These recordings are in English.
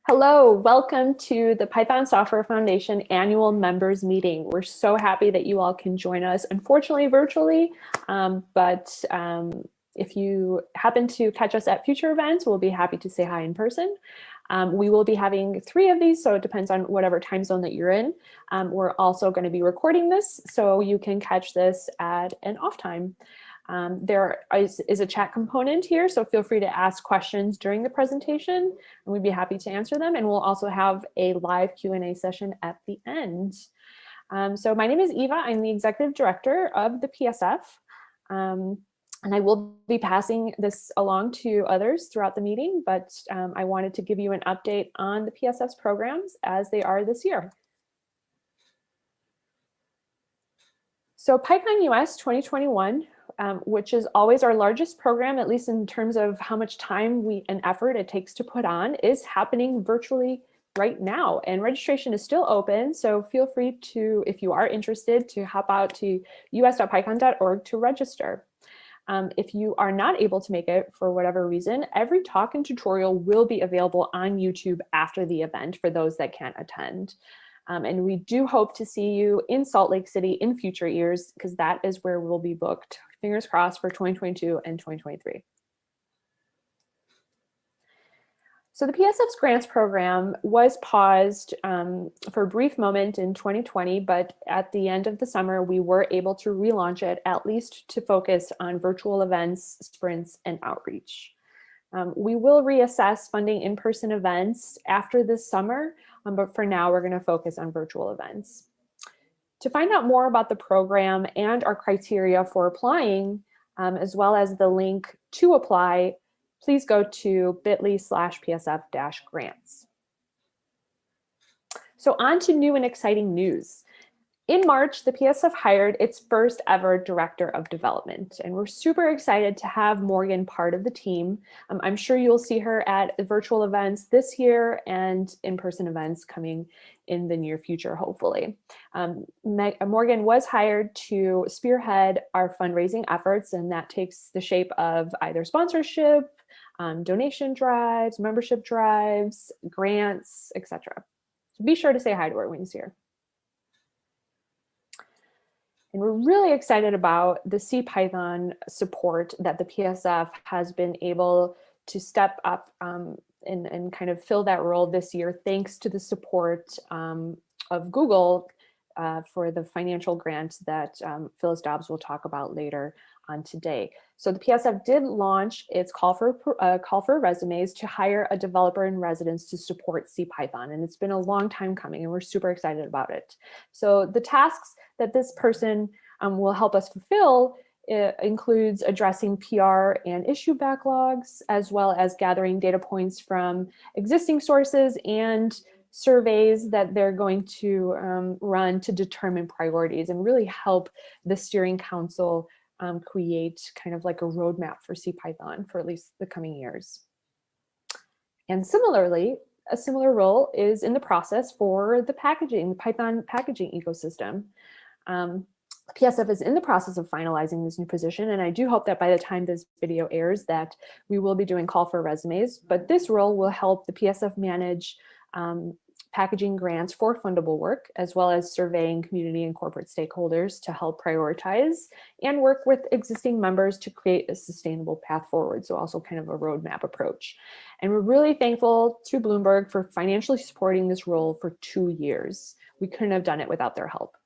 Hello, welcome to the Python Software Foundation annual members meeting. We're so happy that you all can join us, unfortunately virtually, but if you happen to catch us at future events, we'll be happy to say hi in person. We will be having 3 of these, so it depends on whatever time zone that you're in. We're also going to be recording this, so you can catch this at an off time. There is a chat component here, so feel free to ask questions during the presentation, and we'd be happy to answer them. And we'll also have a live Q&A session at the end. So my name is Eva. I'm the Executive Director of the PSF, and I will be passing this along to others throughout the meeting, but I wanted to give you an update on the PSF's programs as they are this year. So Python US 2021, which is always our largest program, at least in terms of how much time and effort it takes to put on, is happening virtually right now. And registration is still open, so feel free to, if you are interested, to hop out to us.pycon.org to register. If you are not able to make it for whatever reason, every talk and tutorial will be available on YouTube after the event for those that can't attend. And we do hope to see you in Salt Lake City in future years, because that is where we'll be booked. Fingers crossed for 2022 and 2023. So the PSF's grants program was paused for a brief moment in 2020, but at the end of the summer, we were able to relaunch it, at least to focus on virtual events, sprints, and outreach. We will reassess funding in-person events after this summer, but for now, we're going to focus on virtual events. To find out more about the program and our criteria for applying, as well as the link to apply, please go to bit.ly/PSF-grants. So on to new and exciting news. In March, the PSF hired its first ever Director of Development, and we're super excited to have Morgan part of the team. I'm sure you'll see her at virtual events this year and in-person events coming in the near future, hopefully. Morgan was hired to spearhead our fundraising efforts, and that takes the shape of either sponsorship, donation drives, membership drives, grants, etc. So be sure to say hi to her when you see her. And we're really excited about the CPython support that the PSF has been able to step up and kind of fill that role this year, thanks to the support of Google for the financial grant that Phyllis Dobbs will talk about later on today. So the PSF did launch its call for resumes to hire a developer in residence to support CPython, and it's been a long time coming, and we're super excited about it. So the tasks that this person will help us fulfill includes addressing PR and issue backlogs, as well as gathering data points from existing sources and surveys that they're going to run to determine priorities and really help the steering council create kind of like a roadmap for CPython for at least the coming years. And similarly, a similar role is in the process for the Python packaging ecosystem. PSF is in the process of finalizing this new position, and I do hope that by the time this video airs that we will be doing call for resumes, but this role will help the PSF manage packaging grants for fundable work, as well as surveying community and corporate stakeholders to help prioritize and work with existing members to create a sustainable path forward. So also kind of a roadmap approach. And we're really thankful to Bloomberg for financially supporting this role for 2 years. We couldn't have done it without their help.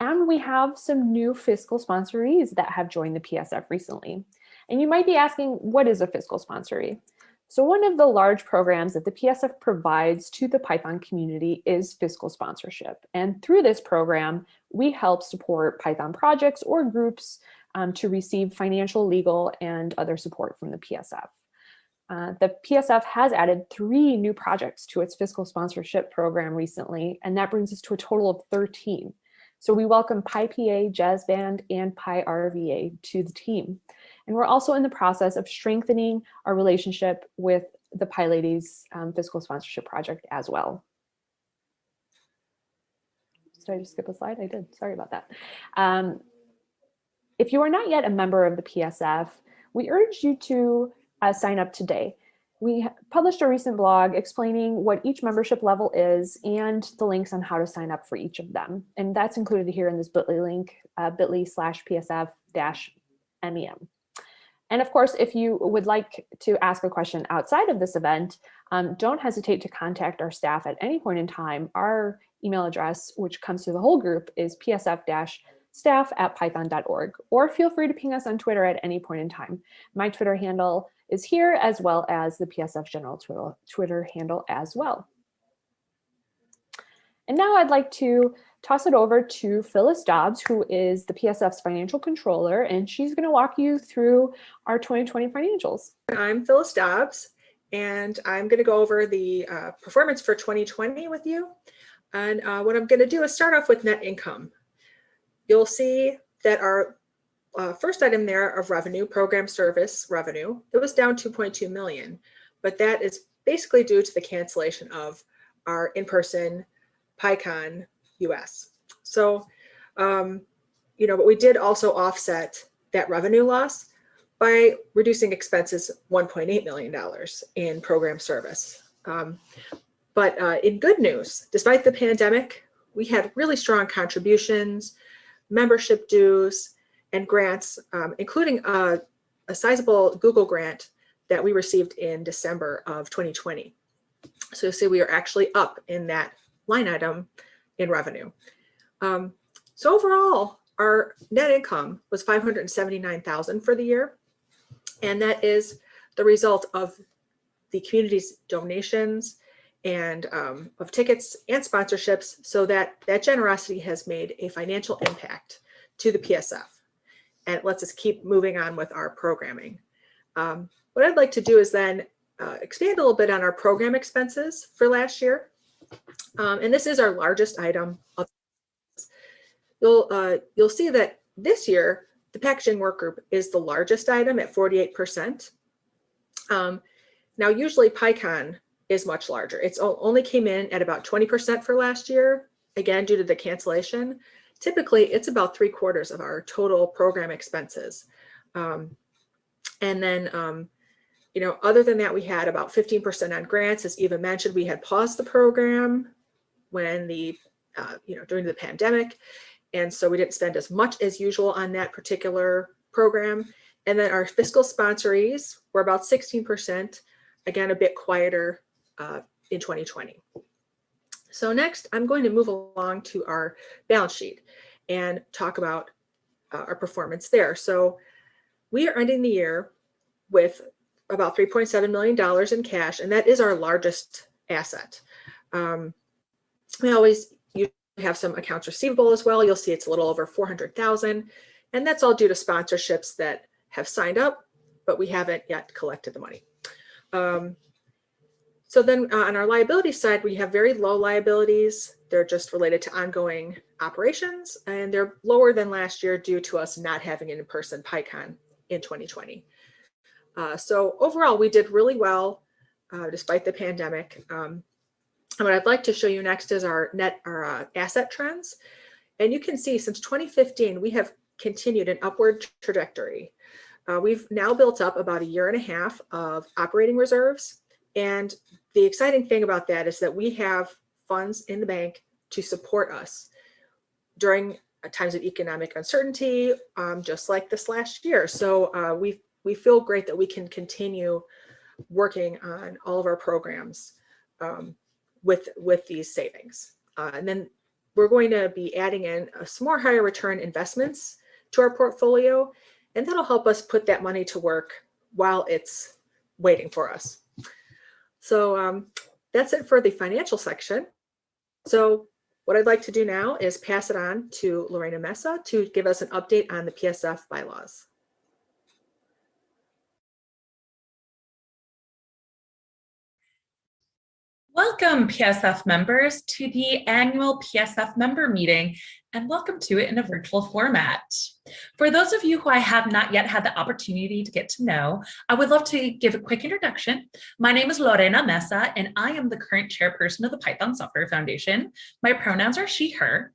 And we have some new fiscal sponsorees that have joined the PSF recently. And you might be asking, what is a fiscal sponsoree? So one of the large programs that the PSF provides to the Python community is fiscal sponsorship. And through this program, we help support Python projects or groups to receive financial, legal, and other support from the PSF. The PSF has added 3 new projects to its fiscal sponsorship program recently, and that brings us to a total of 13. So we welcome PyPA, Jazz Band, and PyRVA to the team. And we're also in the process of strengthening our relationship with the PyLadies fiscal sponsorship project as well. Did I just skip a slide? I did. Sorry about that. If you are not yet a member of the PSF, we urge you to sign up today. We published a recent blog explaining what each membership level is and the links on how to sign up for each of them. And that's included here in this bit.ly link, bit.ly/PSF-MEM. And of course, if you would like to ask a question outside of this event, don't hesitate to contact our staff at any point in time. Our email address, which comes to the whole group, is psf-staff@python.org, or feel free to ping us on Twitter at any point in time. My Twitter handle is here, as well as the PSF General Twitter handle as well. And now I'd like to toss it over to Phyllis Dobbs, who is the PSF's financial controller, and she's going to walk you through our 2020 financials. I'm Phyllis Dobbs, and I'm going to go over the performance for 2020 with you. And what I'm going to do is start off with net income. You'll see that our first item there of revenue, program service revenue, it was down 2.2 million, but that is basically due to the cancellation of our in-person PyCon US. So, but we did also offset that revenue loss by reducing expenses $1.8 million in program service. But in good news, despite the pandemic, we had really strong contributions, membership dues, and grants, including a sizable Google grant that we received in December of 2020. So you'll see we are actually up in that line item in revenue. So overall, our net income was $579,000 for the year. And that is the result of the community's donations and of tickets and sponsorships, so that generosity has made a financial impact to the PSF. And it lets us keep moving on with our programming. What I'd like to do is then expand a little bit on our program expenses for last year. And this is our largest item. You'll see that this year, the packaging work group is the largest item at 48%. Now, usually PyCon is much larger. It's only came in at about 20% for last year, again, due to the cancellation. Typically, it's about 3/4 of our total program expenses. And then, other than that, we had about 15% on grants. As Eva mentioned, we had paused the program when during the pandemic. And so we didn't spend as much as usual on that particular program. And then our fiscal sponsorees were about 16%, again, a bit quieter in 2020. So next, I'm going to move along to our balance sheet and talk about our performance there. So we are ending the year with about $3.7 million in cash, and that is our largest asset. We always have some accounts receivable as well. You'll see it's a little over 400,000, and that's all due to sponsorships that have signed up, but we haven't yet collected the money. So then on our liability side, we have very low liabilities. They're just related to ongoing operations, and they're lower than last year due to us not having an in-person PyCon in 2020. So overall, we did really well despite the pandemic. And what I'd like to show you next is our asset trends. And you can see since 2015, we have continued an upward trajectory. We've now built up about 1.5 years of operating reserves. And the exciting thing about that is that we have funds in the bank to support us during times of economic uncertainty, just like this last year. So we feel great that we can continue working on all of our programs with these savings. And then we're going to be adding in some more higher return investments to our portfolio, and that'll help us put that money to work while it's waiting for us. So that's it for the financial section. So what I'd like to do now is pass it on to Lorena Mesa to give us an update on the PSF bylaws. Welcome, PSF members, to the annual PSF member meeting, and welcome to it in a virtual format. For those of you who I have not yet had the opportunity to get to know, I would love to give a quick introduction. My name is Lorena Mesa, and I am the current chairperson of the Python Software Foundation. My pronouns are she, her.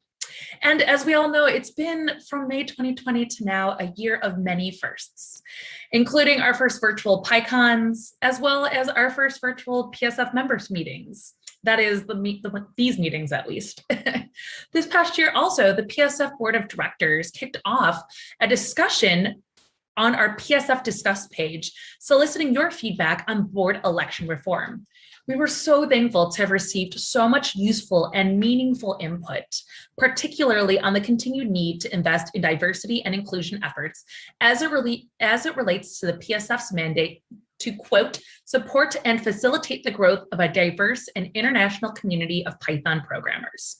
And as we all know, it's been from May 2020 to now a year of many firsts, including our first virtual PyCons, as well as our first virtual PSF members meetings. That is these meetings, at least. This past year also, the PSF Board of Directors kicked off a discussion on our PSF Discuss page, soliciting your feedback on board election reform. We were so thankful to have received so much useful and meaningful input, particularly on the continued need to invest in diversity and inclusion efforts as it relates to the PSF's mandate to, quote, support and facilitate the growth of a diverse and international community of Python programmers.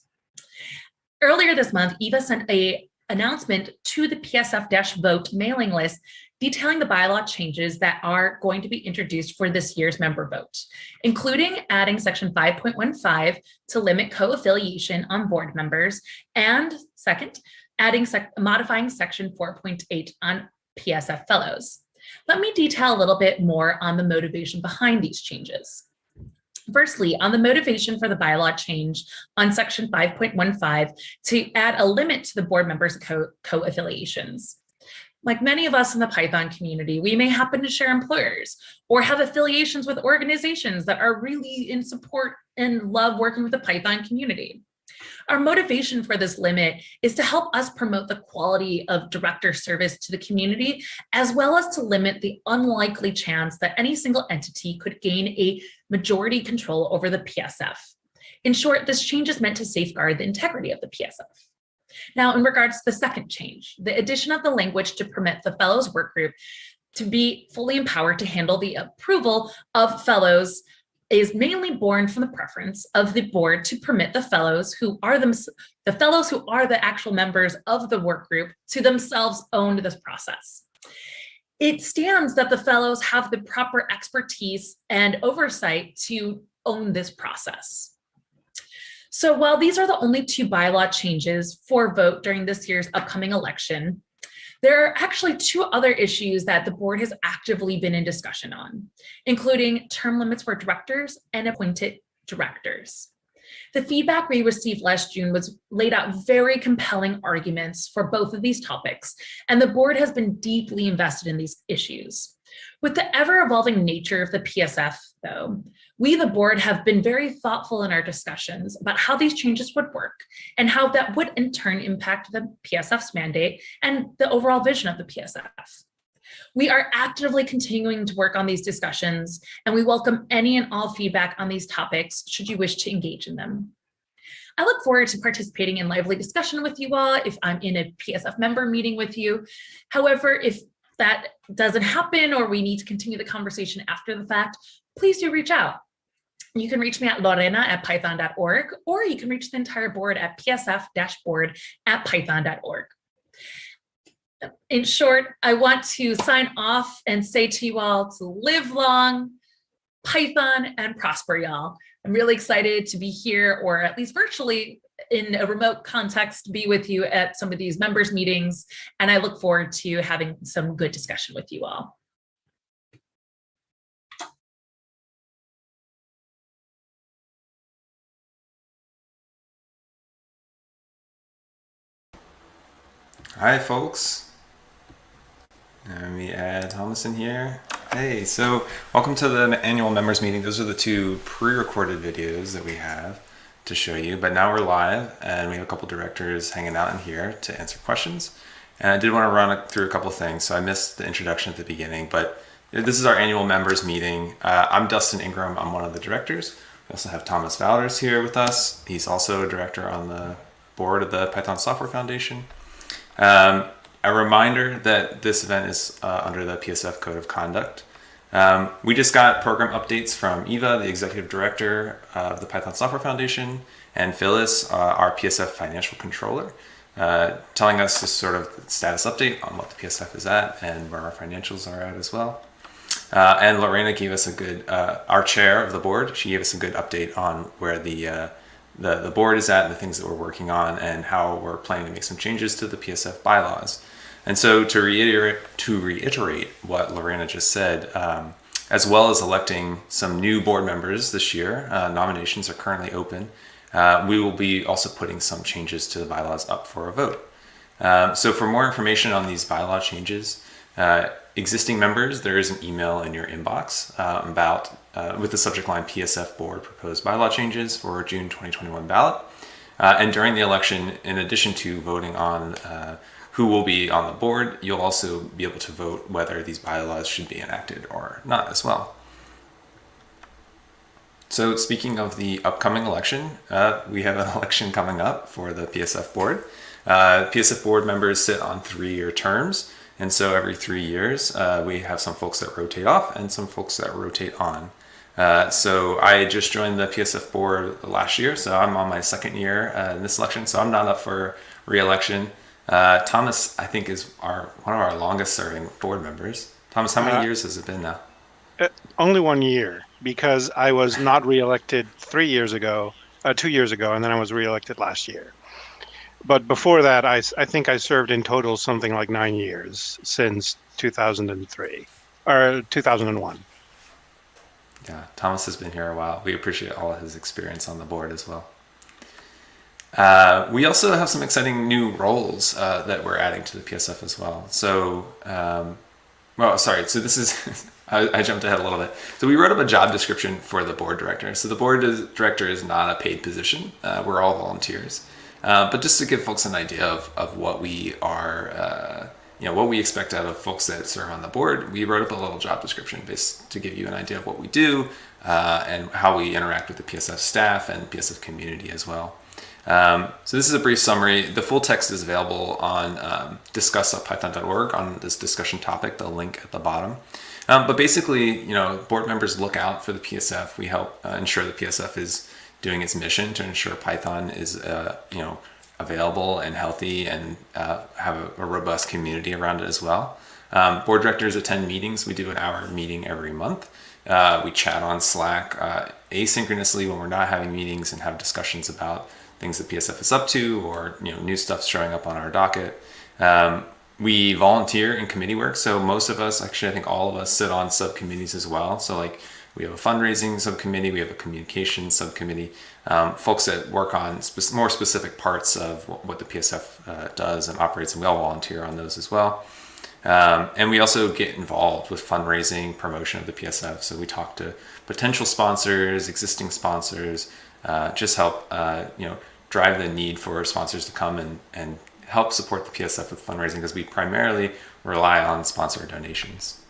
Earlier this month, Ewa sent an announcement to the PSF-Vote mailing list detailing the bylaw changes that are going to be introduced for this year's member vote, including adding section 5.15 to limit co-affiliation on board members, and second, modifying section 4.8 on PSF fellows. Let me detail a little bit more on the motivation behind these changes. Firstly, on the motivation for the bylaw change on section 5.15 to add a limit to the board members' co-affiliations. Like many of us in the Python community, we may happen to share employers or have affiliations with organizations that are really in support and love working with the Python community. Our motivation for this limit is to help us promote the quality of director service to the community, as well as to limit the unlikely chance that any single entity could gain a majority control over the PSF. In short, this change is meant to safeguard the integrity of the PSF. Now, in regards to the second change, the addition of the language to permit the fellows work group to be fully empowered to handle the approval of fellows is mainly born from the preference of the board to permit the fellows who are the actual members of the work group to themselves own this process. It stands that the fellows have the proper expertise and oversight to own this process. So while these are the only two bylaw changes for vote during this year's upcoming election, there are actually two other issues that the board has actively been in discussion on, including term limits for directors and appointed directors. The feedback we received last June laid out very compelling arguments for both of these topics, and the board has been deeply invested in these issues. With the ever-evolving nature of the PSF, though, we, the board, have been very thoughtful in our discussions about how these changes would work and how that would in turn impact the PSF's mandate and the overall vision of the PSF. We are actively continuing to work on these discussions, and we welcome any and all feedback on these topics should you wish to engage in them. I look forward to participating in lively discussion with you all if I'm in a PSF member meeting with you. However, if that doesn't happen or we need to continue the conversation after the fact, please do reach out. You can reach me at Lorena at python.org, or you can reach the entire board at psf-board@python.org. In short, I want to sign off and say to you all to live long, Python, and prosper, y'all. I'm really excited to be here, or at least virtually in a remote context, be with you at some of these members meetings. And I look forward to having some good discussion with you all. Hi, folks. Let me add Thomas in here. Hey, so welcome to the annual members meeting. Those are the two pre-recorded videos that we have to show you, but now we're live and we have a couple directors hanging out in here to answer questions. And I did want to run through a couple things, so I missed the introduction at the beginning, but this is our annual members meeting. I'm Dustin Ingram. I'm one of the directors. We also have Thomas Valders here with us. He's also a director on the board of the Python Software Foundation. A reminder that this event is under the PSF Code of Conduct. We just got program updates from Ewa, the executive director of the Python Software Foundation, and Phyllis, our PSF financial controller, telling us this sort of status update on what the PSF is at and where our financials are at as well. And Lorena gave us a good, our chair of the board, she gave us a good update on where the board is at and the things that we're working on and how we're planning to make some changes to the PSF bylaws. And so to reiterate what Lorena just said, as well as electing some new board members this year, nominations are currently open. we will be also putting some changes to the bylaws up for a vote. So for more information on these bylaw changes, existing members, there is an email in your inbox with the subject line PSF Board Proposed Bylaw Changes for June 2021 ballot. And during the election, in addition to voting on who will be on the board, you'll also be able to vote whether these bylaws should be enacted or not as well. So speaking of the upcoming election, we have an election coming up for the PSF board. PSF board members sit on 3-year terms. And so every 3 years, we have some folks that rotate off and some folks that rotate on. So I just joined the PSF board last year, so I'm on my 2nd year in this election, so I'm not up for re-election. Thomas, I think, is one of our longest serving board members. Thomas, how many years has it been now? Only 1 year, because I was not re-elected 2 years ago, and then I was re-elected last year. But before that, I think I served in total something like 9 years since 2003 or 2001. Yeah, Thomas has been here a while. We appreciate all of his experience on the board as well. We also have some exciting new roles that we're adding to the PSF as well. So, so this is, I jumped ahead a little bit. So we wrote up a job description for the board director. So the board director is not a paid position. We're all volunteers. But just to give folks an idea of what we are, what we expect out of folks that serve on the board, we wrote up a little job description to give you an idea of what we do and how we interact with the PSF staff and PSF community as well. So this is a brief summary. The full text is available on discuss.python.org on this discussion topic, the link at the bottom. But basically, board members look out for the PSF. We help ensure the PSF is doing its mission to ensure Python is, available and healthy and have a robust community around it as well. Board directors attend meetings. We do an hour meeting every month. We chat on Slack asynchronously when we're not having meetings and have discussions about things that PSF is up to or new stuff showing up on our docket. We volunteer in committee work. So most of us, actually I think all of us, sit on subcommittees as well. So like we have a fundraising subcommittee, we have a communications subcommittee, folks that work on more specific parts of what the PSF does and operates, and we all volunteer on those as well. And we also get involved with fundraising, promotion of the PSF. So we talk to potential sponsors, existing sponsors, just help drive the need for sponsors to come and help support the PSF with fundraising, because we primarily rely on sponsor donations.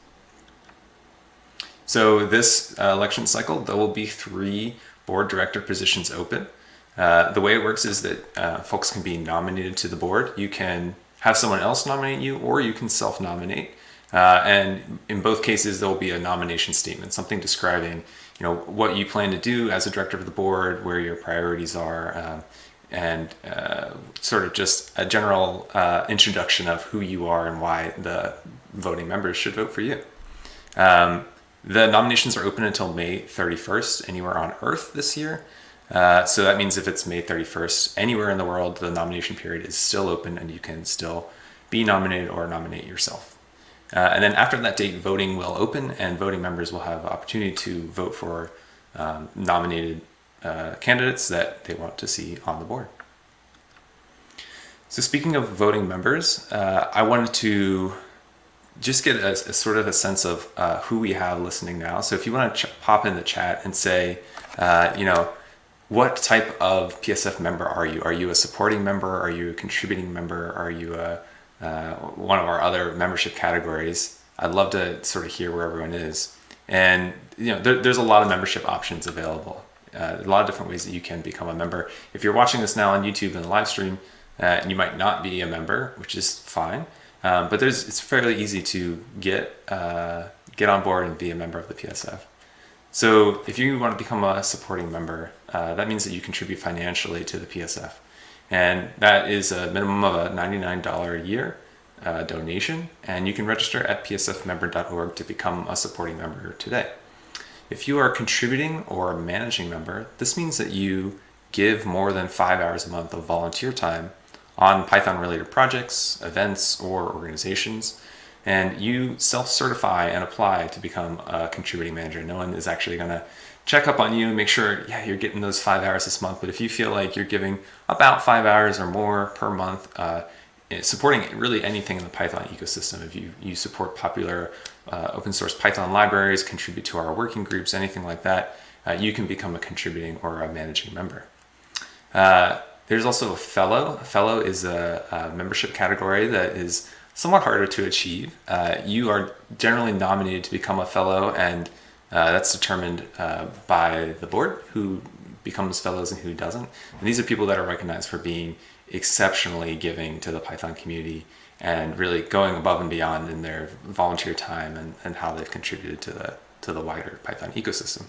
So this election cycle, there will be 3 board director positions open. The way it works is that folks can be nominated to the board. You can have someone else nominate you, or you can self-nominate. And in both cases, there will be a nomination statement, something describing what you plan to do as a director of the board, where your priorities are, and sort of just a general introduction of who you are and why the voting members should vote for you. The nominations are open until May 31st anywhere on Earth this year. So that means if it's May 31st anywhere in the world, the nomination period is still open and you can still be nominated or nominate yourself. And then after that date, voting will open and voting members will have the opportunity to vote for nominated candidates that they want to see on the board. So speaking of voting members, I wanted to just get a sort of a sense of who we have listening now. So if you want to pop in the chat and say, what type of PSF member are you? Are you a supporting member? Are you a contributing member? Are you one of our other membership categories? I'd love to sort of hear where everyone is. And there's a lot of membership options available. A lot of different ways that you can become a member. If you're watching this now on YouTube in the live stream, you might not be a member, which is fine. But it's fairly easy to get on board and be a member of the PSF. So if you want to become a supporting member, that means that you contribute financially to the PSF. And that is a minimum of a $99 a year donation. And you can register at psfmember.org to become a supporting member today. If you are a contributing or a managing member, this means that you give more than 5 hours a month of volunteer time on Python-related projects, events, or organizations, and you self-certify and apply to become a contributing manager. No one is actually going to check up on you, make sure, yeah, you're getting those 5 hours this month. But if you feel like you're giving about 5 hours or more per month, supporting really anything in the Python ecosystem, if you support popular open source Python libraries, contribute to our working groups, anything like that, you can become a contributing or a managing member. There's also a fellow. A fellow is a membership category that is somewhat harder to achieve. You are generally nominated to become a fellow, and that's determined by the board who becomes fellows and who doesn't. And these are people that are recognized for being exceptionally giving to the Python community and really going above and beyond in their volunteer time and how they've contributed to the wider Python ecosystem.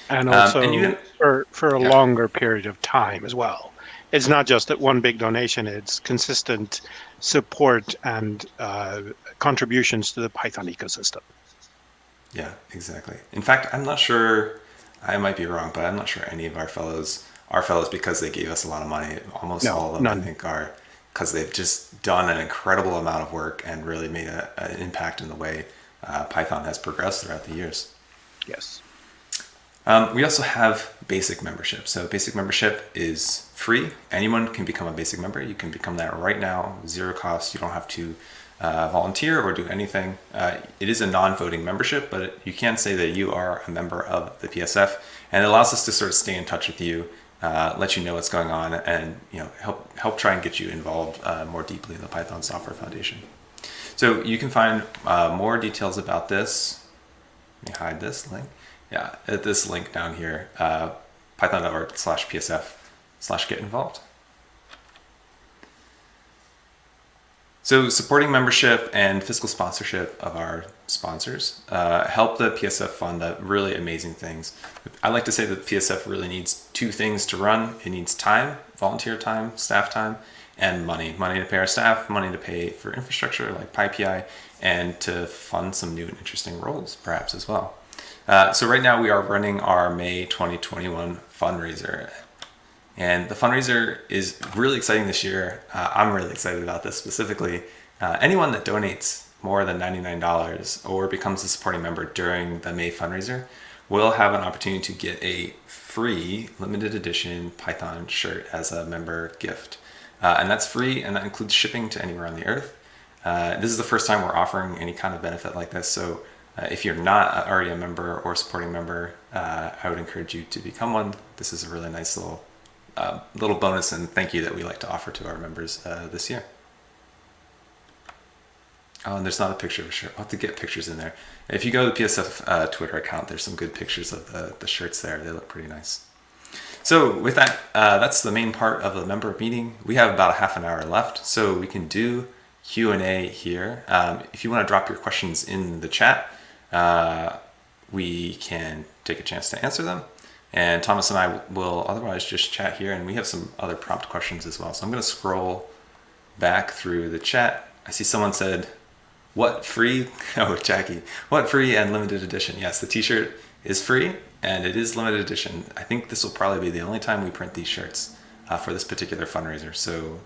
And also for a yeah. longer period of time as well. It's not just that one big donation, it's consistent support and contributions to the Python ecosystem. Yeah, exactly. In fact, I'm not sure, I might be wrong, but I'm not sure any of our fellows are fellows because they gave us a lot of money. Almost all of them, none. I think, are because they've just done an incredible amount of work and really made an impact in the way Python has progressed throughout the years. Yes. We also have basic membership. So basic membership is free. Anyone can become a basic member. You can become that right now, zero cost. You don't have to volunteer or do anything. It is a non-voting membership, but you can say that you are a member of the PSF, and it allows us to sort of stay in touch with you, let you know what's going on, and help try and get you involved more deeply in the Python Software Foundation. So you can find more details about this. Let me hide this link. Yeah, at this link down here, python.org/PSF/get involved. So supporting membership and fiscal sponsorship of our sponsors help the PSF fund really amazing things. I like to say that the PSF really needs two things to run. It needs time, volunteer time, staff time, and money. Money to pay our staff, money to pay for infrastructure like PyPI, and to fund some new and interesting roles perhaps as well. So right now we are running our May 2021 fundraiser. And the fundraiser is really exciting this year. I'm really excited about this specifically. Anyone that donates more than $99 or becomes a supporting member during the May fundraiser will have an opportunity to get a free limited edition Python shirt as a member gift. And that's free, and that includes shipping to anywhere on the earth. This is the first time we're offering any kind of benefit like this. So if you're not already a member or supporting member, I would encourage you to become one. This is a really nice little bonus and thank you that we like to offer to our members this year. Oh, and there's not a picture of a shirt. I'll have to get pictures in there. If you go to the PSF Twitter account, there's some good pictures of the shirts there. They look pretty nice. So with that, that's the main part of the member meeting. We have about a half an hour left, so we can do Q&A here. If you want to drop your questions in the chat, we can take a chance to answer them. And Thomas and I will otherwise just chat here, and we have some other prompt questions as well. So I'm going to scroll back through the chat. I see someone said, what free? Oh, Jackie, what free and limited edition? Yes, the t-shirt is free and it is limited edition. I think this will probably be the only time we print these shirts for this particular fundraiser. So,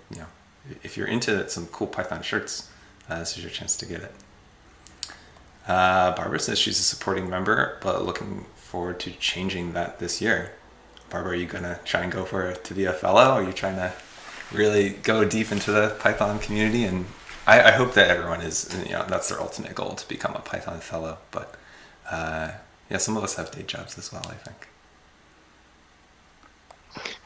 if you're into some cool Python shirts, this is your chance to get it. Barbara says she's a supporting member, but looking forward to changing that this year. Barbara, are you going to try and go for it to be a fellow? Or are you trying to really go deep into the Python community? And I hope that everyone is, that's their ultimate goal, to become a Python fellow. But some of us have day jobs as well, I think.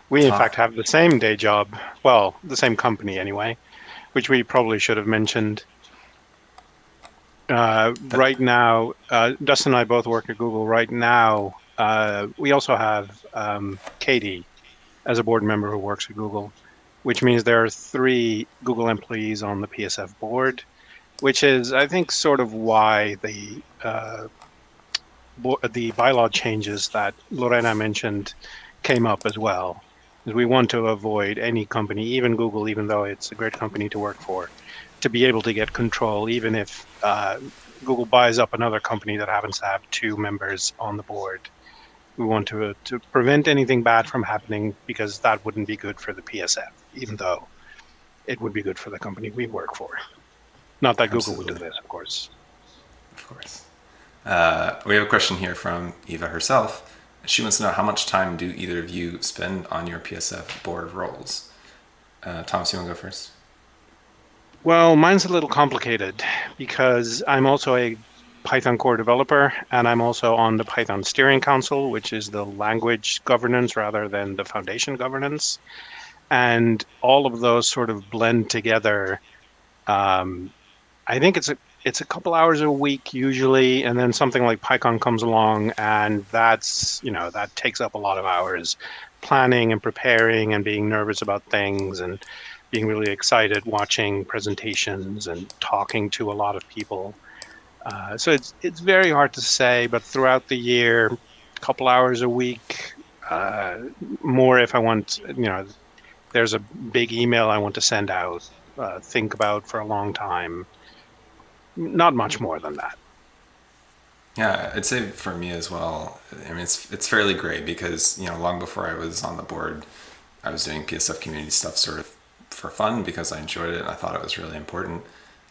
We, in fact, have the same day job. Well, the same company anyway, which we probably should have mentioned. Right now, Dustin and I both work at Google. Right now, we also have Katie as a board member who works at Google, which means there are 3 Google employees on the PSF board, which is, I think, sort of why the bylaw changes that Lorena mentioned came up as well. We want to avoid any company, even Google, even though it's a great company to work for, to be able to get control, even if Google buys up another company that happens to have 2 members on the board. We want to prevent anything bad from happening, because that wouldn't be good for the PSF, even though it would be good for the company we work for. Not that Google would do this, of course. Of course. We have a question here from Eva herself. She wants to know, how much time do either of you spend on your PSF board roles? Thomas, you want to go first? Well, mine's a little complicated because I'm also a Python core developer, and I'm also on the Python Steering Council, which is the language governance rather than the foundation governance. And all of those sort of blend together. I think it's a couple hours a week usually, and then something like PyCon comes along, and that takes up a lot of hours, planning and preparing and being nervous about things and being really excited watching presentations and talking to a lot of people. So it's very hard to say, but throughout the year, a couple hours a week, more if I want, there's a big email I want to send out, think about for a long time. Not much more than that. Yeah, I'd say for me as well. I mean, it's fairly great because long before I was on the board, I was doing PSF community stuff sort of for fun because I enjoyed it and I thought it was really important.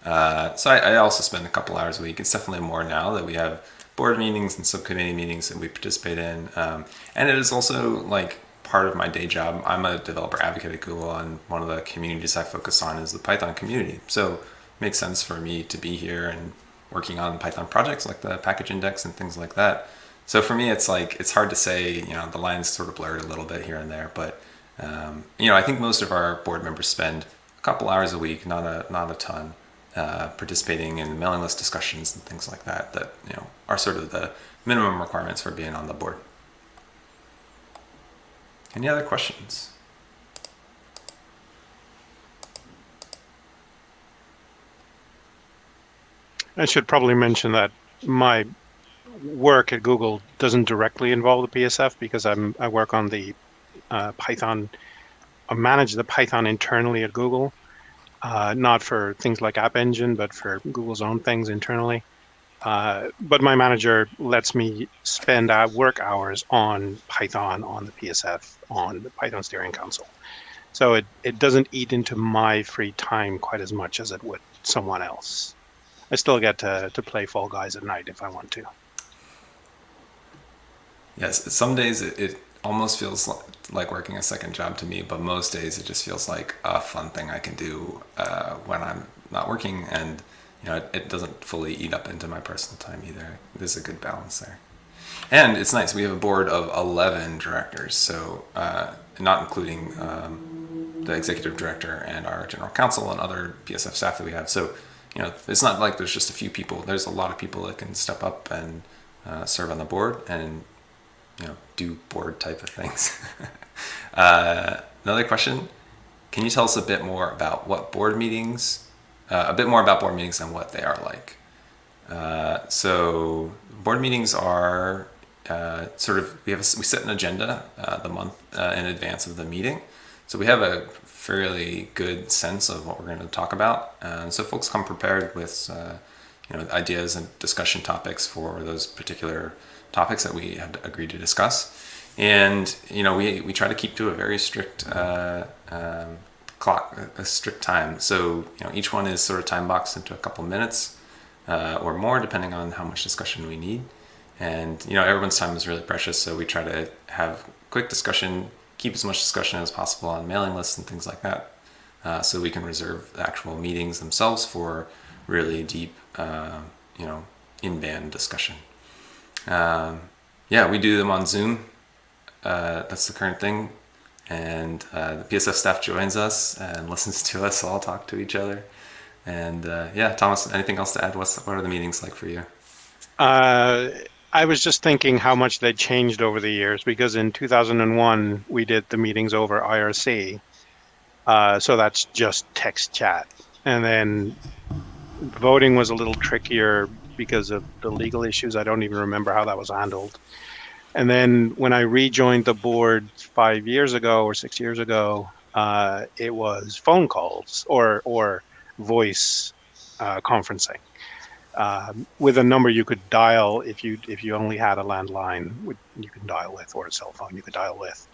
So I also spend a couple hours a week. It's definitely more now that we have board meetings and subcommittee meetings that we participate in, and it is also like part of my day job. I'm a developer advocate at Google, and one of the communities I focus on is the Python community. So makes sense for me to be here and working on Python projects like the package index and things like that. So for me, it's hard to say, the lines sort of blurred a little bit here and there, but I think most of our board members spend a couple hours a week, not a ton, participating in mailing list discussions and things like that are sort of the minimum requirements for being on the board. Any other questions? I should probably mention that my work at Google doesn't directly involve the PSF because I work on the Python. I manage the Python internally at Google, not for things like App Engine, but for Google's own things internally. But my manager lets me spend work hours on Python, on the PSF, on the Python Steering Council. So it doesn't eat into my free time quite as much as it would someone else. I still get to play Fall Guys at night if I want to. Yes, some days it almost feels like working a second job to me, but most days it just feels like a fun thing I can do when I'm not working, and it doesn't fully eat up into my personal time either. There's a good balance there. And it's nice, we have a board of 11 directors, so not including the executive director and our general counsel and other PSF staff that we have. So it's not like there's just a few people. There's a lot of people that can step up and serve on the board and do board type of things. Another question: can you tell us a bit more about board meetings and what they are like? So board meetings are we set an agenda the month in advance of the meeting, so we have a fairly good sense of what we're going to talk about. So folks come prepared with ideas and discussion topics for those particular topics that we have agreed to discuss. And we try to keep to a very strict clock, a strict time. So each one is sort of time boxed into a couple minutes or more, depending on how much discussion we need. And everyone's time is really precious, so we try to have quick discussion, keep as much discussion as possible on mailing lists and things like that, so we can reserve the actual meetings themselves for really deep, in-band discussion. We do them on Zoom. That's the current thing. And the PSF staff joins us and listens to us all talk to each other. And Thomas, anything else to add? What are the meetings like for you? I was just thinking how much they changed over the years, because in 2001 we did the meetings over IRC, so that's just text chat, and then voting was a little trickier because of the legal issues. I don't even remember how that was handled. And then when I rejoined the board 5 years ago or 6 years ago, it was phone calls or voice conferencing. With a number you could dial if you only had a landline you can dial with, or a cell phone you could dial with.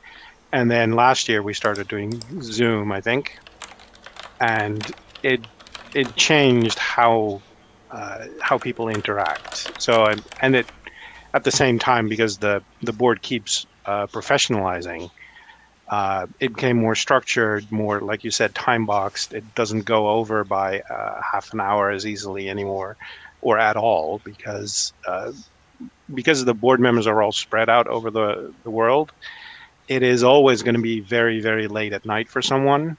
And then last year we started doing Zoom, I think, and it changed how people interact. So at the same time, because the board keeps professionalizing, it became more structured, more, like you said, time boxed. It doesn't go over by half an hour as easily anymore, or at all, because the board members are all spread out over the world. It is always going to be very, very late at night for someone,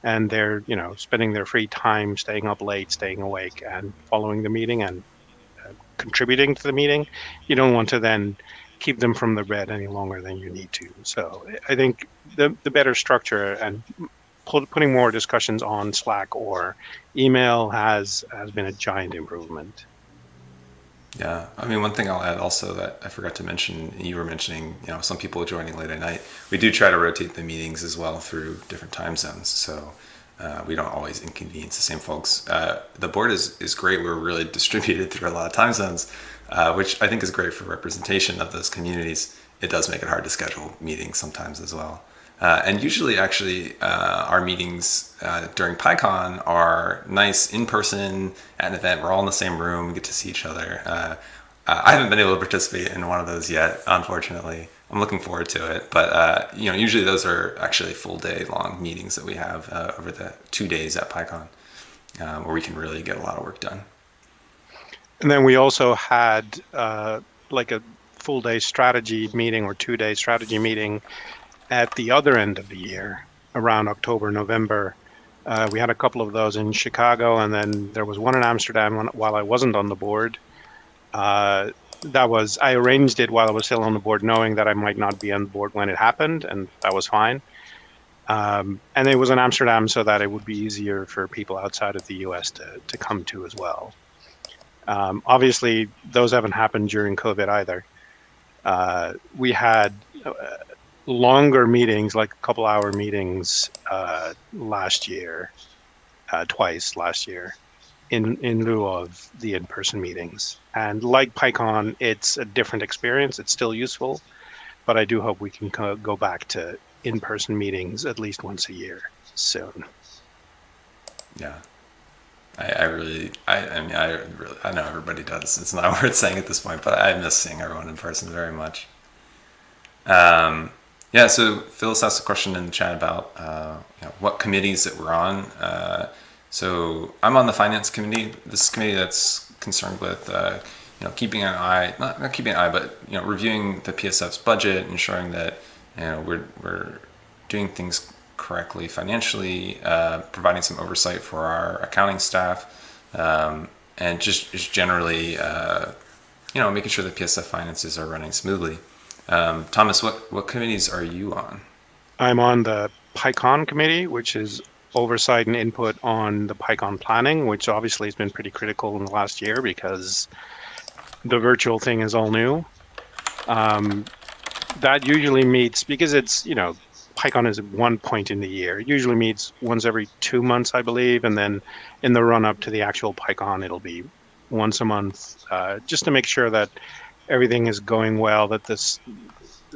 and they're, spending their free time staying up late, staying awake, and following the meeting and contributing to the meeting. You don't want to then keep them from the bed any longer than you need to. So I think the better structure and putting more discussions on Slack or email has been a giant improvement. Yeah, I mean, one thing I'll add also that I forgot to mention, you were mentioning, some people joining late at night. We do try to rotate the meetings as well through different time zones, so we don't always inconvenience the same folks. The board is great. We're really distributed through a lot of time zones, which I think is great for representation of those communities. It does make it hard to schedule meetings sometimes as well. And usually, actually, our meetings during PyCon are nice in person at an event. We're all in the same room, we get to see each other. I haven't been able to participate in one of those yet, unfortunately. I'm looking forward to it, but usually those are actually full day long meetings that we have over the 2 days at PyCon, where we can really get a lot of work done. And then we also had like a full day strategy meeting or 2-day strategy meeting at the other end of the year, around October, November. We had a couple of those in Chicago, and then there was one in Amsterdam while I wasn't on the board. I arranged it while I was still on the board, knowing that I might not be on the board when it happened, and that was fine. And it was in Amsterdam so that it would be easier for people outside of the US to come to as well. Obviously, those haven't happened during COVID either. We had longer meetings, like a couple hour meetings last year, twice last year, in lieu of the in-person meetings. And like PyCon, it's a different experience. It's still useful, but I do hope we can go back to in-person meetings at least once a year soon. Yeah. I know everybody does. It's not worth saying at this point, but I miss seeing everyone in person very much. Yeah, so Phyllis asked a question in the chat about what committees that we're on. So I'm on the finance committee. This is a committee that's concerned with keeping an eye, not keeping an eye, but reviewing the PSF's budget, ensuring that we're doing things correctly financially, providing some oversight for our accounting staff, and just generally making sure that PSF finances are running smoothly. Thomas, what committees are you on? I'm on the PyCon committee, which is oversight and input on the PyCon planning, which obviously has been pretty critical in the last year because the virtual thing is all new. That usually meets, because it's, PyCon is 1 point in the year. It usually meets once every 2 months, I believe. And then in the run up to the actual PyCon, it'll be once a month, just to make sure that everything is going well, that the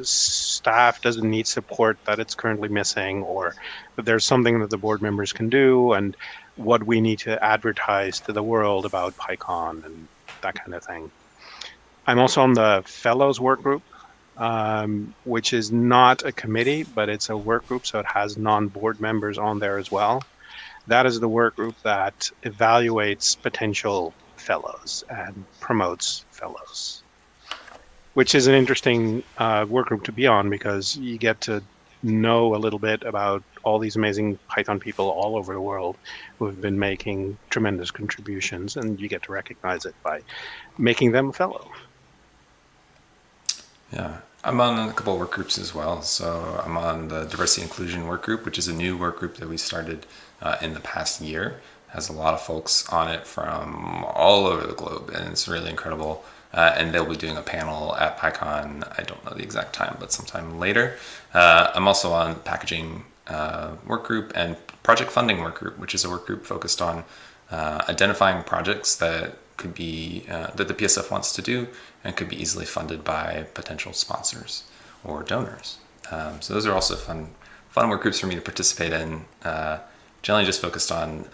staff doesn't need support that it's currently missing, or that there's something that the board members can do, and what we need to advertise to the world about PyCon and that kind of thing. I'm also on the Fellows work group, which is not a committee, but it's a work group, so it has non-board members on there as well. That is the work group that evaluates potential fellows and promotes fellows, which is an interesting work group to be on because you get to know a little bit about all these amazing Python people all over the world who have been making tremendous contributions, and you get to recognize it by making them a fellow. Yeah, I'm on a couple of work groups as well. So I'm on the diversity inclusion work group, which is a new work group that we started in the past year. It has a lot of folks on it from all over the globe, and it's really incredible. And they'll be doing a panel at PyCon. I don't know the exact time, but sometime later. I'm also on packaging work group and project funding work group, which is a work group focused on identifying projects that could be that the PSF wants to do and could be easily funded by potential sponsors or donors. So those are also fun work groups for me to participate in. Generally just focused on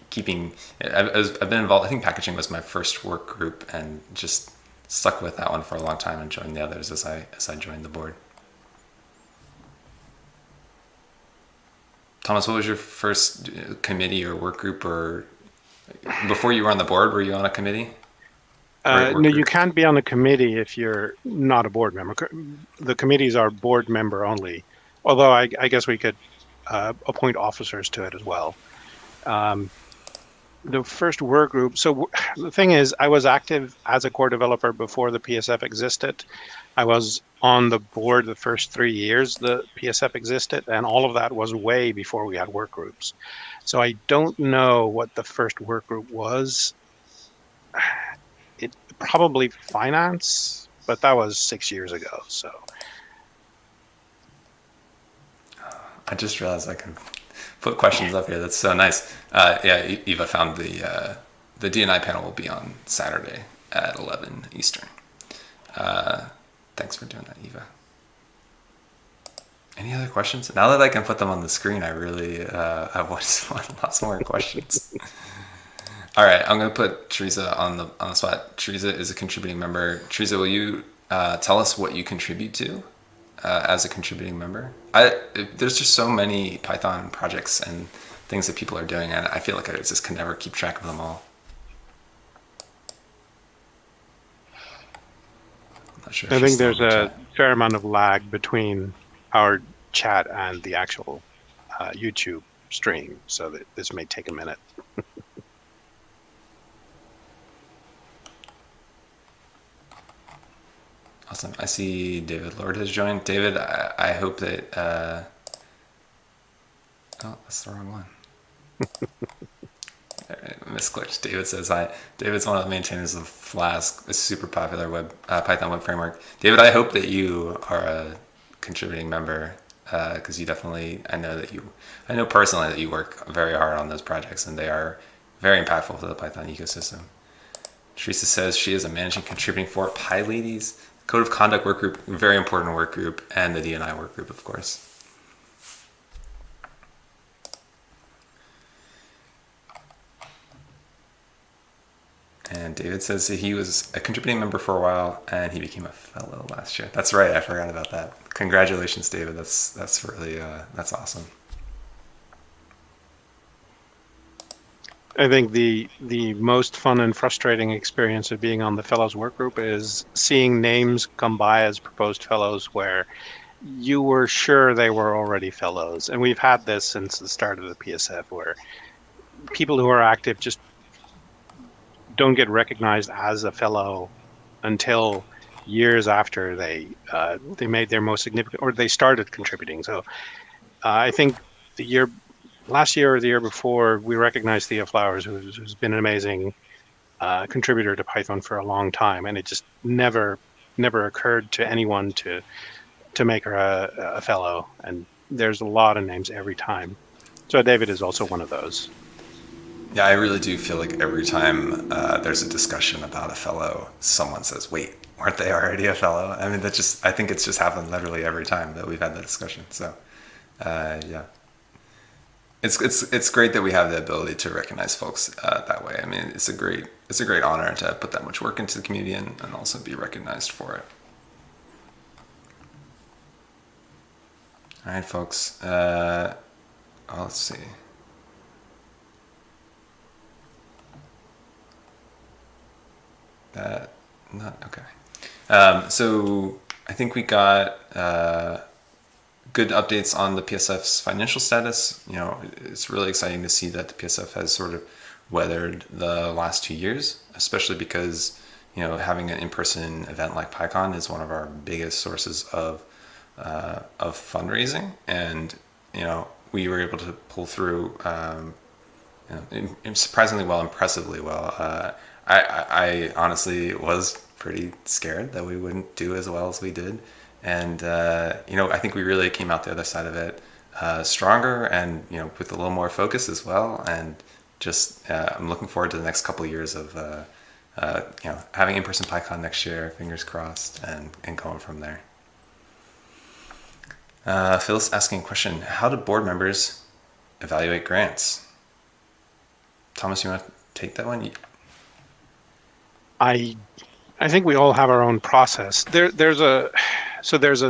keeping. I've been involved. I think packaging was my first work group, and just stuck with that one for a long time and joined the others as I joined the board. Thomas, what was your first committee or work group, or before you were on the board, were you on a committee? No, you can't be on a committee if you're not a board member. The committees are board member only, although I guess we could appoint officers to it as well. The first work group, so the thing is, I was active as a core developer before the PSF existed. I was on the board the first 3 years the PSF existed, and all of that was way before we had work groups. So I don't know what the first work group was. It probably finance, but that was 6 years ago. So I just realized I can put questions up here. That's so nice. Yeah, Eva found the D&I panel will be on Saturday at 11 Eastern. Thanks for doing that, Eva. Any other questions? Now that I can put them on the screen, I really I want lots more questions. All right, I'm going to put Teresa on the spot. Teresa is a contributing member. Teresa, will you tell us what you contribute to as a contributing member? There's just so many Python projects and things that people are doing, and I feel like I just can never keep track of them all. I'm not sure. I think there's a fair amount of lag between our chat and the actual YouTube stream, so that this may take a minute. Awesome. I see David Lord has joined. David, I hope that... oh, that's the wrong one. I misclicked. David says hi. David's one of the maintainers of Flask, a super popular Python web framework. David, I hope that you are a contributing member, because you definitely... I know personally that you work very hard on those projects, and they are very impactful to the Python ecosystem. Teresa says she is a managing contributing for PyLadies. Code of Conduct work group, very important work group, and the D&I work group, of course. And David says he was a contributing member for a while, and he became a fellow last year. That's right, I forgot about that. Congratulations, David. That's really that's awesome. I think the most fun and frustrating experience of being on the fellows work group is seeing names come by as proposed fellows where you were sure they were already fellows. And we've had this since the start of the PSF, where people who are active just don't get recognized as a fellow until years after they made their most significant, or they started contributing. So I think last year or the year before, we recognized Thea Flowers, who's been an amazing contributor to Python for a long time, and it just never occurred to anyone to make her a fellow. And there's a lot of names every time. So David is also one of those. Yeah, I really do feel like every time there's a discussion about a fellow, someone says, "Wait, weren't they already a fellow?" I mean, I think it's just happened literally every time that we've had the discussion. So, yeah. It's great that we have the ability to recognize folks that way. I mean, it's a great honor to put that much work into the community and also be recognized for it. All right, folks. Let's see. Okay. So I think we got good updates on the PSF's financial status. You know, it's really exciting to see that the PSF has sort of weathered the last 2 years, especially because, you know, having an in-person event like PyCon is one of our biggest sources of fundraising, and you know, we were able to pull through surprisingly well, impressively well. I honestly was pretty scared that we wouldn't do as well as we did. And, you know, I think we really came out the other side of it stronger and, you know, with a little more focus as well. And just, I'm looking forward to the next couple of years of, you know, having in-person PyCon next year, fingers crossed, and going from there. Phyllis asking a question: how do board members evaluate grants? Thomas, you want to take that one? I I think we all have our own process. There's a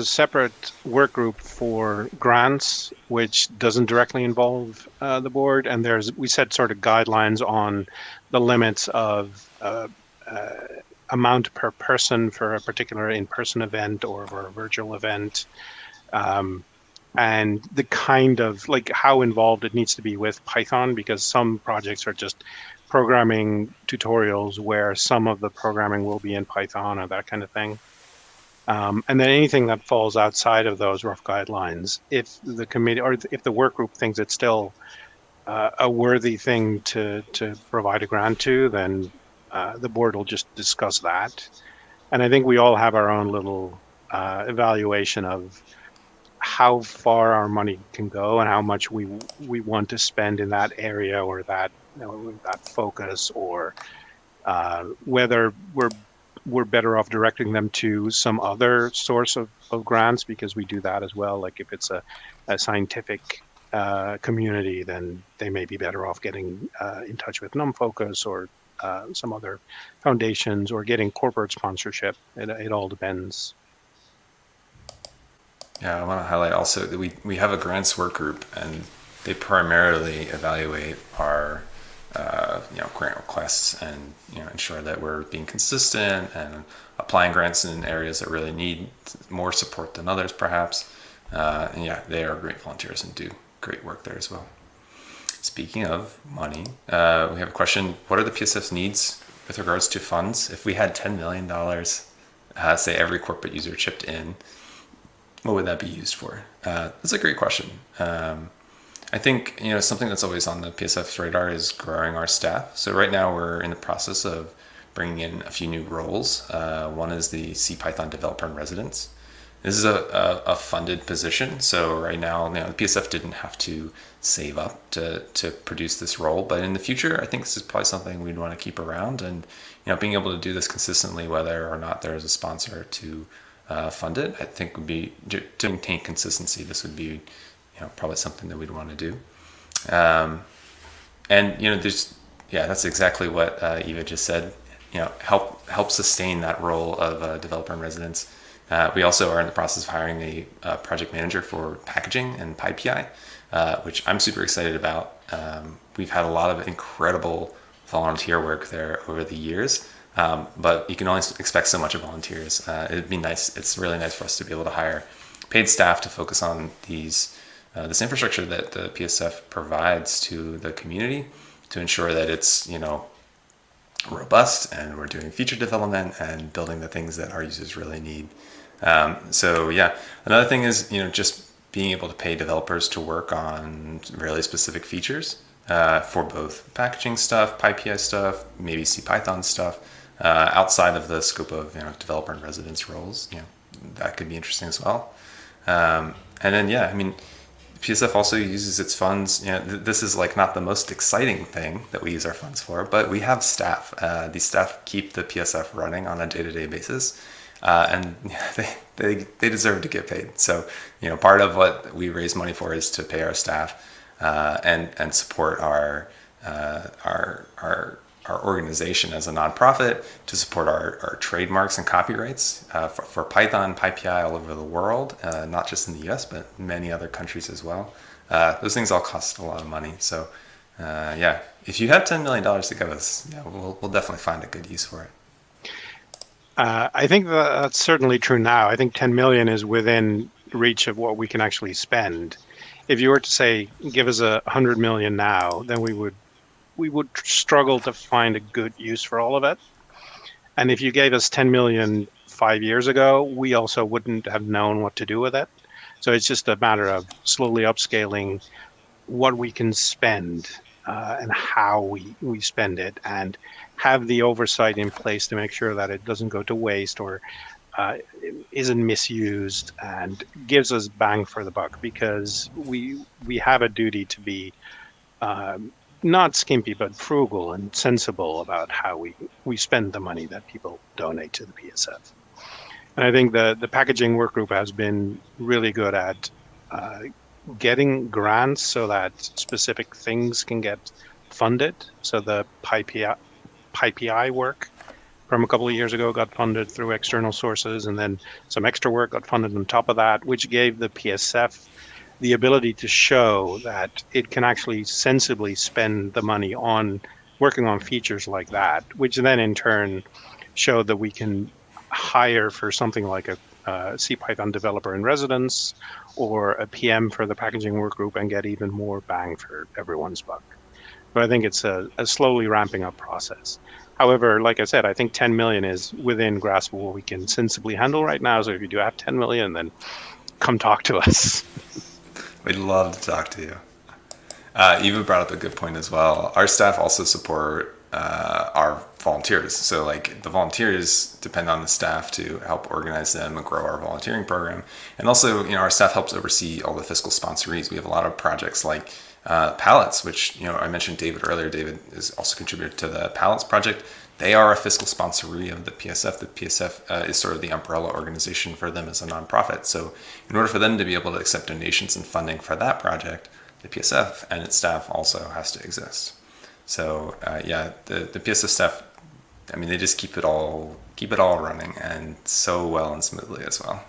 separate work group for grants, which doesn't directly involve the board, and we set sort of guidelines on the limits of amount per person for a particular in-person event or for a virtual event, and the kind of like how involved it needs to be with Python, because some projects are just programming tutorials where some of the programming will be in Python or that kind of thing. And then anything that falls outside of those rough guidelines, if the committee or if the work group thinks it's still a worthy thing to provide a grant to, then the board will just discuss that. And I think we all have our own little evaluation of how far our money can go and how much we want to spend in that area or that that focus, or whether we're better off directing them to some other source of grants, because we do that as well. Like if it's a scientific community, then they may be better off getting in touch with NumFocus or some other foundations, or getting corporate sponsorship. It all depends. Yeah, I want to highlight also that we have a grants work group, and they primarily evaluate our grant requests and ensure that we're being consistent and applying grants in areas that really need more support than others, perhaps. And yeah, they are great volunteers and do great work there as well. Speaking of money, we have a question: what are the PSF's needs with regards to funds? If we had $10 million, say every corporate user chipped in, what would that be used for? That's a great question. I think something that's always on the PSF's radar is growing our staff. So right now we're in the process of bringing in a few new roles. One is the CPython developer in residence. This is a funded position. So right now, the PSF didn't have to save up to produce this role, but in the future, I think this is probably something we'd want to keep around, and being able to do this consistently, whether or not there is a sponsor to fund it, I think would be, to maintain consistency, this would be probably something that we'd want to do. And that's exactly what Ewa just said. Help sustain that role of developer in residence. We also are in the process of hiring a project manager for packaging and PyPI, which I'm super excited about. We've had a lot of incredible volunteer work there over the years, but you can only expect so much of volunteers. It'd be nice. It's really nice for us to be able to hire paid staff to focus on this infrastructure that the PSF provides to the community, to ensure that it's robust, and we're doing feature development and building the things that our users really need. Another thing is just being able to pay developers to work on really specific features for both packaging stuff, PyPI stuff, maybe CPython stuff, outside of the scope of developer in residence roles. That could be interesting as well. PSF also uses its funds. This is like not the most exciting thing that we use our funds for, but we have staff. These staff keep the PSF running on a day-to-day basis, and they deserve to get paid. So part of what we raise money for is to pay our staff and support our organization as a nonprofit, to support our trademarks and copyrights for Python, PyPI all over the world, not just in the US, but many other countries as well. Those things all cost a lot of money. So if you have $10 million to give us, we'll definitely find a good use for it. I think that's certainly true now. I think 10 million is within reach of what we can actually spend. If you were to say, give us 100 million now, then we would struggle to find a good use for all of it. And if you gave us 10 million 5 years ago, we also wouldn't have known what to do with it. So it's just a matter of slowly upscaling what we can spend and how we spend it, and have the oversight in place to make sure that it doesn't go to waste or isn't misused, and gives us bang for the buck, because we have a duty to be not skimpy, but frugal and sensible about how we spend the money that people donate to the PSF. And I think the packaging work group has been really good at getting grants so that specific things can get funded. So the PyPI work from a couple of years ago got funded through external sources, and then some extra work got funded on top of that, which gave the PSF the ability to show that it can actually sensibly spend the money on working on features like that, which then in turn showed that we can hire for something like a CPython developer in residence or a PM for the packaging work group and get even more bang for everyone's buck. But I think it's a slowly ramping up process. However, like I said, I think 10 million is within grasp of what we can sensibly handle right now. So if you do have 10 million, then come talk to us. We'd love to talk to you. Eva brought up a good point as well. Our staff also support our volunteers. So like the volunteers depend on the staff to help organize them and grow our volunteering program. And also, our staff helps oversee all the fiscal sponsorees. We have a lot of projects like pallets, which, I mentioned David earlier. David is also contributed to the pallets project. They are a fiscal sponsoree of the PSF. The PSF is sort of the umbrella organization for them as a nonprofit. So in order for them to be able to accept donations and funding for that project, the PSF and its staff also has to exist. So the PSF staff, they just keep it all running, and so well and smoothly as well.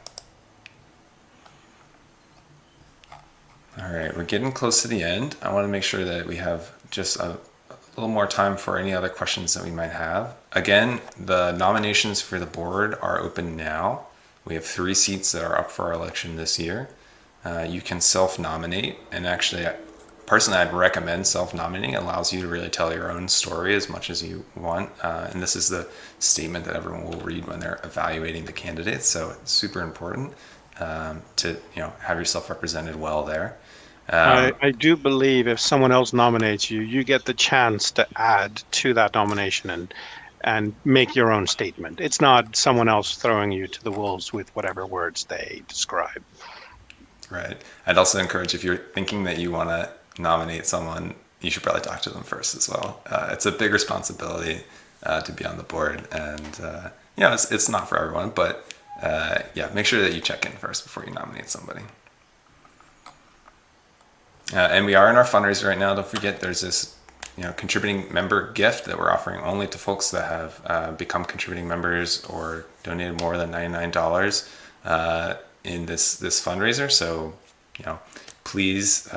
All right, we're getting close to the end. I want to make sure that we have just a little more time for any other questions that we might have. Again, the nominations for the board are open now. We have 3 seats that are up for election this year. You can self-nominate, and actually, personally, I'd recommend self-nominating. It allows you to really tell your own story as much as you want. And this is the statement that everyone will read when they're evaluating the candidates. So it's super important to have yourself represented well there. I do believe if someone else nominates you, you get the chance to add to that nomination and make your own statement. It's not someone else throwing you to the wolves with whatever words they describe. Right. I'd also encourage, if you're thinking that you want to nominate someone, you should probably talk to them first as well. It's a big responsibility to be on the board, and it's not for everyone, but make sure that you check in first before you nominate somebody. And we are in our fundraiser right now. Don't forget, there's this contributing member gift that we're offering only to folks that have become contributing members or donated more than $99 in this fundraiser. So please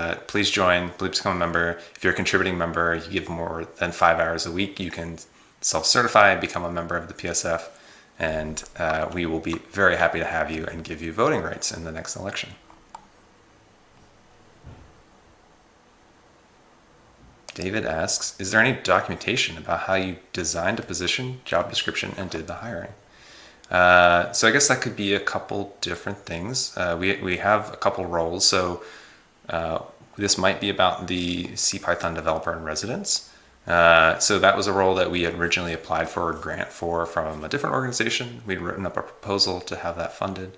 join, please become a member. If you're a contributing member, you give more than 5 hours a week, you can self-certify and become a member of the PSF, and we will be very happy to have you and give you voting rights in the next election. David asks, is there any documentation about how you designed a position, job description, and did the hiring? So I guess that could be a couple different things. We have a couple roles. So this might be about the CPython developer in residence. So that was a role that we had originally applied for a grant for from a different organization. We'd written up a proposal to have that funded.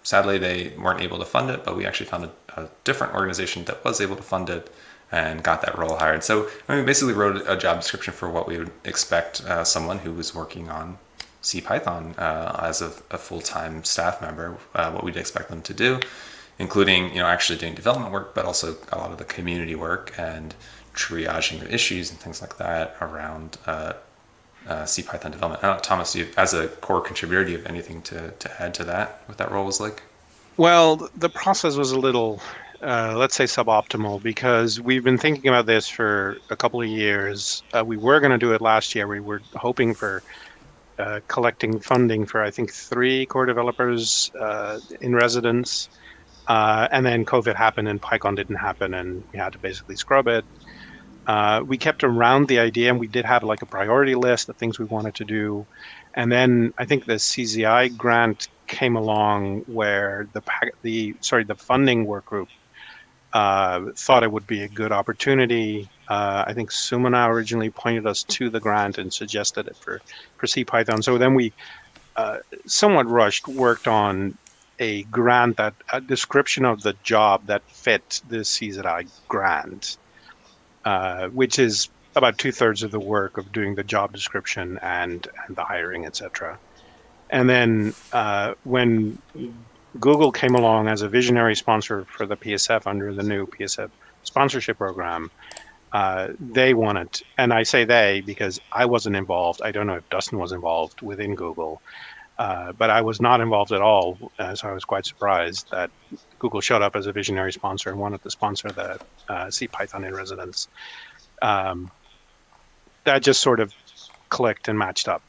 Sadly, they weren't able to fund it, but we actually found a different organization that was able to fund it and got that role hired. So we basically wrote a job description for what we would expect someone who was working on CPython as a full-time staff member, what we'd expect them to do, including actually doing development work, but also a lot of the community work and triaging of issues and things like that around CPython development. I don't know, Thomas, as a core contributor, do you have anything to add to that, what that role was like? Well, the process was a little, let's say, suboptimal, because we've been thinking about this for a couple of years. We were going to do it last year. We were hoping for collecting funding for, I think, 3 core developers in residence. And then COVID happened and PyCon didn't happen, and we had to basically scrub it. We kept around the idea, and we did have like a priority list of things we wanted to do. And then I think the CZI grant came along where the funding work group thought it would be a good opportunity. I think Sumana originally pointed us to the grant and suggested it for CPython. So then we somewhat rushed, worked on a grant, a description of the job that fit the CZI grant, which is about 2/3 of the work of doing the job description and the hiring, etc. And then when Google came along as a visionary sponsor for the PSF under the new PSF sponsorship program, they wanted, and I say they because I wasn't involved. I don't know if Dustin was involved within Google, but I was not involved at all. So I was quite surprised that Google showed up as a visionary sponsor and wanted to sponsor the CPython in residence. That just sort of clicked and matched up.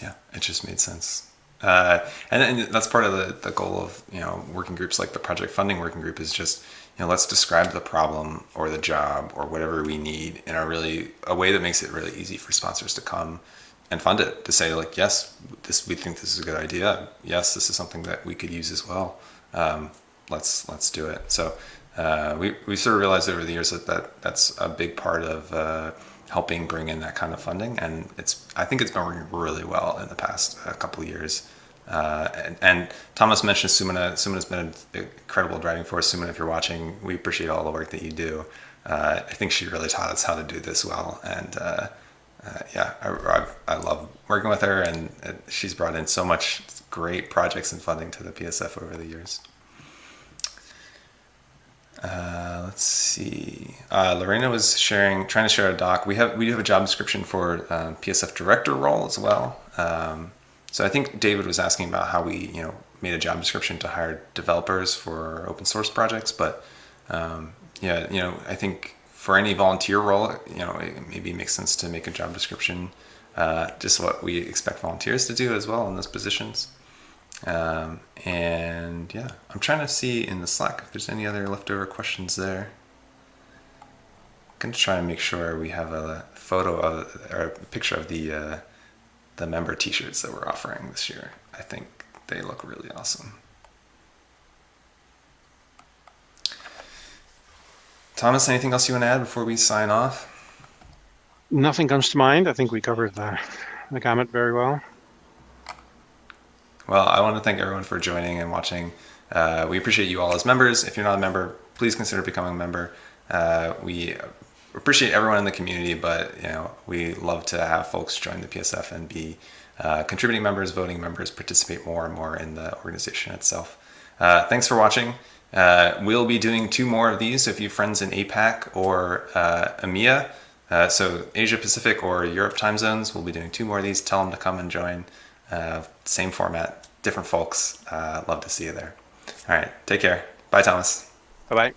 Yeah, it just made sense. And that's part of the goal of, working groups like the project funding working group is just, let's describe the problem or the job or whatever we need in a way that makes it really easy for sponsors to come and fund it, to say like, yes, we think this is a good idea. Yes, this is something that we could use as well. Let's do it. So we sort of realized over the years that's a big part of helping bring in that kind of funding, and I think it's been working really well in the past couple of years. And Thomas mentioned Sumana. Sumana's been an incredible driving force. Sumana, if you're watching, we appreciate all the work that you do. I think she really taught us how to do this well, and I love working with her, and she's brought in so much great projects and funding to the PSF over the years. Let's see. Lorena was trying to share a doc. We do have a job description for PSF director role as well. So I think David was asking about how we, made a job description to hire developers for open source projects. But I think for any volunteer role, it maybe makes sense to make a job description, just what we expect volunteers to do as well in those positions. And yeah, I'm trying to see in the Slack if there's any other leftover questions there. I'm going to try and make sure we have a photo or a picture of the member t-shirts that we're offering this year. I think they look really awesome. Thomas, anything else you want to add before we sign off? Nothing comes to mind. I think we covered the gamut very well. Well, I want to thank everyone for joining and watching. We appreciate you all as members. If you're not a member, please consider becoming a member. We appreciate everyone in the community, but we love to have folks join the PSF and be contributing members, voting members, participate more and more in the organization itself. Thanks for watching. We'll be doing 2 more of these. So if you have friends in APAC or EMEA, so Asia Pacific or Europe time zones, we'll be doing 2 more of these. Tell them to come and join. Same format, different folks. Love to see you there. All right, take care. Bye, Thomas. Bye-bye.